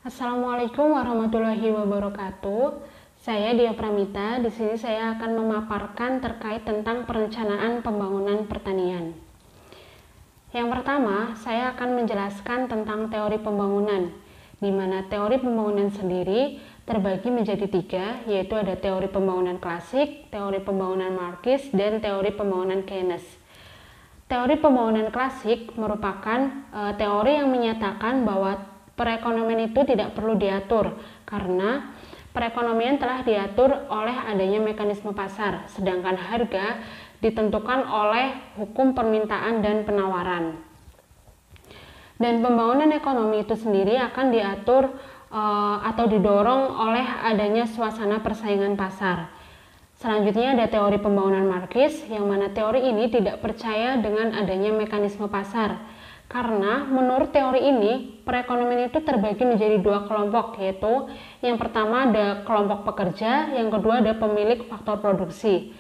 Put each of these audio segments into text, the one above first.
Assalamualaikum warahmatullahi wabarakatuh. Saya Dia Pramita. Di sini saya akan memaparkan terkait tentang perencanaan pembangunan pertanian. Yang pertama, saya akan menjelaskan tentang teori pembangunan, di mana teori pembangunan sendiri terbagi menjadi tiga, yaitu ada teori pembangunan klasik, teori pembangunan Marxis, dan teori pembangunan Keynes. Teori pembangunan klasik merupakan teori yang menyatakan bahwa perekonomian itu tidak perlu diatur karena perekonomian telah diatur oleh adanya mekanisme pasar, sedangkan harga ditentukan oleh hukum permintaan dan penawaran. Dan pembangunan ekonomi itu sendiri akan diatur atau didorong oleh adanya suasana persaingan pasar. Selanjutnya ada teori pembangunan Marxis, yang mana teori ini tidak percaya dengan adanya mekanisme pasar. Karena menurut teori ini, perekonomian itu terbagi menjadi dua kelompok, yaitu yang pertama ada kelompok pekerja, yang kedua ada pemilik faktor produksi.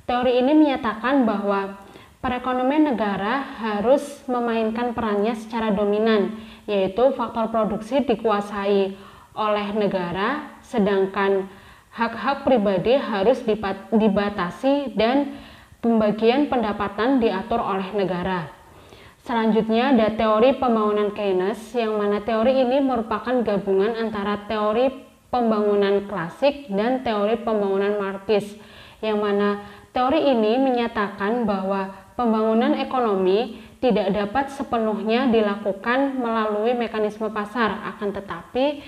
Teori ini menyatakan bahwa perekonomian negara harus memainkan perannya secara dominan, yaitu faktor produksi dikuasai oleh negara, sedangkan hak-hak pribadi harus dibatasi dan pembagian pendapatan diatur oleh negara. Selanjutnya ada teori pembangunan Keynes, yang mana teori ini merupakan gabungan antara teori pembangunan klasik dan teori pembangunan Marxis, yang mana teori ini menyatakan bahwa pembangunan ekonomi tidak dapat sepenuhnya dilakukan melalui mekanisme pasar, akan tetapi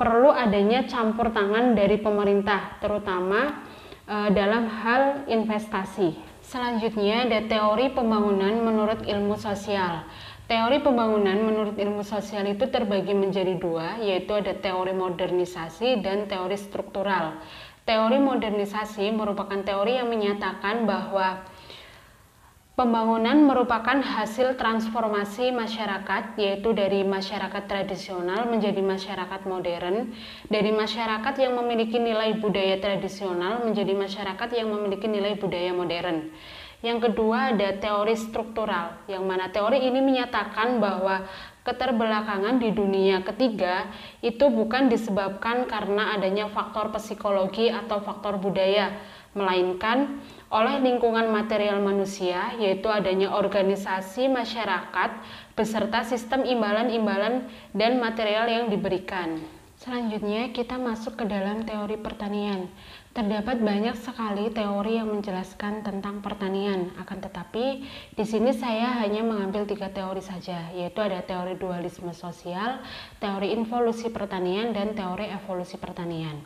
perlu adanya campur tangan dari pemerintah, terutama dalam hal investasi. Selanjutnya ada teori pembangunan menurut ilmu sosial. Teori pembangunan menurut ilmu sosial itu terbagi menjadi dua, yaitu ada teori modernisasi dan teori struktural. Teori modernisasi merupakan teori yang menyatakan bahwa pembangunan merupakan hasil transformasi masyarakat, yaitu dari masyarakat tradisional menjadi masyarakat modern, dari masyarakat yang memiliki nilai budaya tradisional menjadi masyarakat yang memiliki nilai budaya modern. Yang kedua ada teori struktural, yang mana teori ini menyatakan bahwa keterbelakangan di dunia ketiga itu bukan disebabkan karena adanya faktor psikologi atau faktor budaya, melainkan oleh lingkungan material manusia, yaitu adanya organisasi masyarakat beserta sistem imbalan-imbalan dan material yang diberikan. Selanjutnya kita masuk ke dalam teori pertanian. Terdapat banyak sekali teori yang menjelaskan tentang pertanian, akan tetapi di sini saya hanya mengambil tiga teori saja, yaitu ada teori dualisme sosial, teori involusi pertanian, dan teori evolusi pertanian.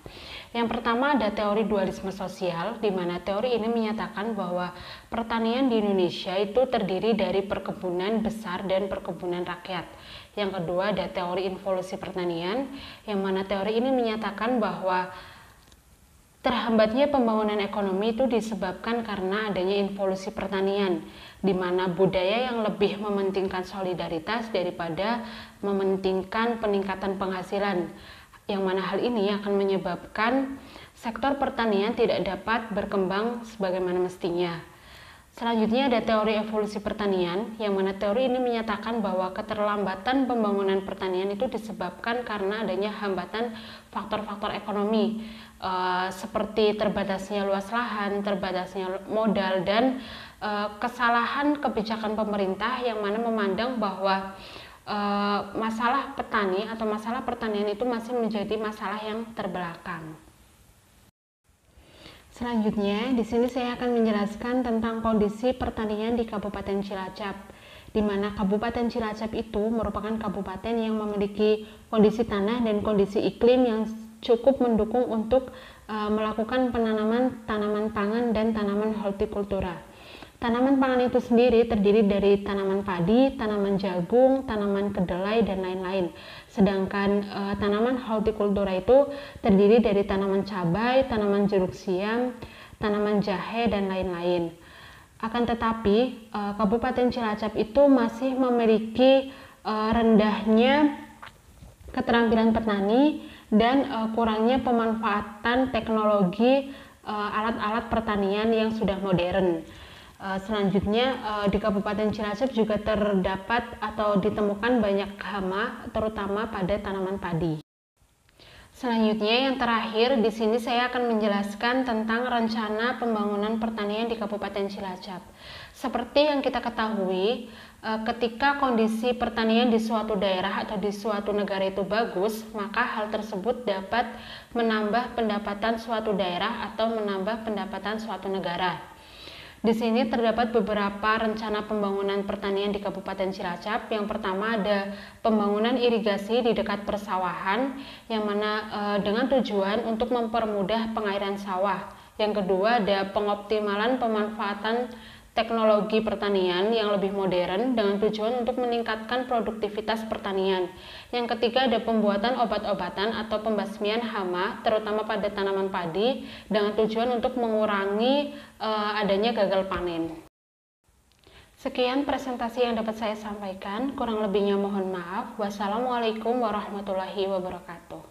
Yang pertama ada teori dualisme sosial, di mana teori ini menyatakan bahwa pertanian di Indonesia itu terdiri dari perkebunan besar dan perkebunan rakyat. Yang kedua ada teori involusi pertanian, yang mana teori ini menyatakan bahwa terhambatnya pembangunan ekonomi itu disebabkan karena adanya involusi pertanian, di mana budaya yang lebih mementingkan solidaritas daripada mementingkan peningkatan penghasilan, yang mana hal ini akan menyebabkan sektor pertanian tidak dapat berkembang sebagaimana mestinya. Selanjutnya ada teori evolusi pertanian, yang mana teori ini menyatakan bahwa keterlambatan pembangunan pertanian itu disebabkan karena adanya hambatan faktor-faktor ekonomi, seperti terbatasnya luas lahan, terbatasnya modal, dan kesalahan kebijakan pemerintah yang mana memandang bahwa masalah petani atau masalah pertanian itu masih menjadi masalah yang terbelakang. Selanjutnya, di sini saya akan menjelaskan tentang kondisi pertanian di Kabupaten Cilacap, di mana Kabupaten Cilacap itu merupakan kabupaten yang memiliki kondisi tanah dan kondisi iklim yang cukup mendukung untuk melakukan penanaman tanaman pangan dan tanaman hortikultura. Tanaman pangan itu sendiri terdiri dari tanaman padi, tanaman jagung, tanaman kedelai, dan lain-lain. Sedangkan tanaman hortikultura itu terdiri dari tanaman cabai, tanaman jeruk siam, tanaman jahe, dan lain-lain. Akan tetapi, Kabupaten Cilacap itu masih memiliki rendahnya keterampilan petani dan kurangnya pemanfaatan teknologi alat-alat pertanian yang sudah modern. Selanjutnya di Kabupaten Cilacap juga terdapat atau ditemukan banyak hama, terutama pada tanaman padi. Selanjutnya yang terakhir di sini saya akan menjelaskan tentang rencana pembangunan pertanian di Kabupaten Cilacap. Seperti yang kita ketahui, ketika kondisi pertanian di suatu daerah atau di suatu negara itu bagus, maka hal tersebut dapat menambah pendapatan suatu daerah atau menambah pendapatan suatu negara. Di sini terdapat beberapa rencana pembangunan pertanian di Kabupaten Cilacap. Yang pertama ada pembangunan irigasi di dekat persawahan, yang mana dengan tujuan untuk mempermudah pengairan sawah. Yang kedua ada pengoptimalan pemanfaatan teknologi pertanian yang lebih modern dengan tujuan untuk meningkatkan produktivitas pertanian. Yang ketiga ada pembuatan obat-obatan atau pembasmian hama terutama pada tanaman padi dengan tujuan untuk mengurangi adanya gagal panen. Sekian presentasi yang dapat saya sampaikan, kurang lebihnya mohon maaf. Wassalamualaikum warahmatullahi wabarakatuh.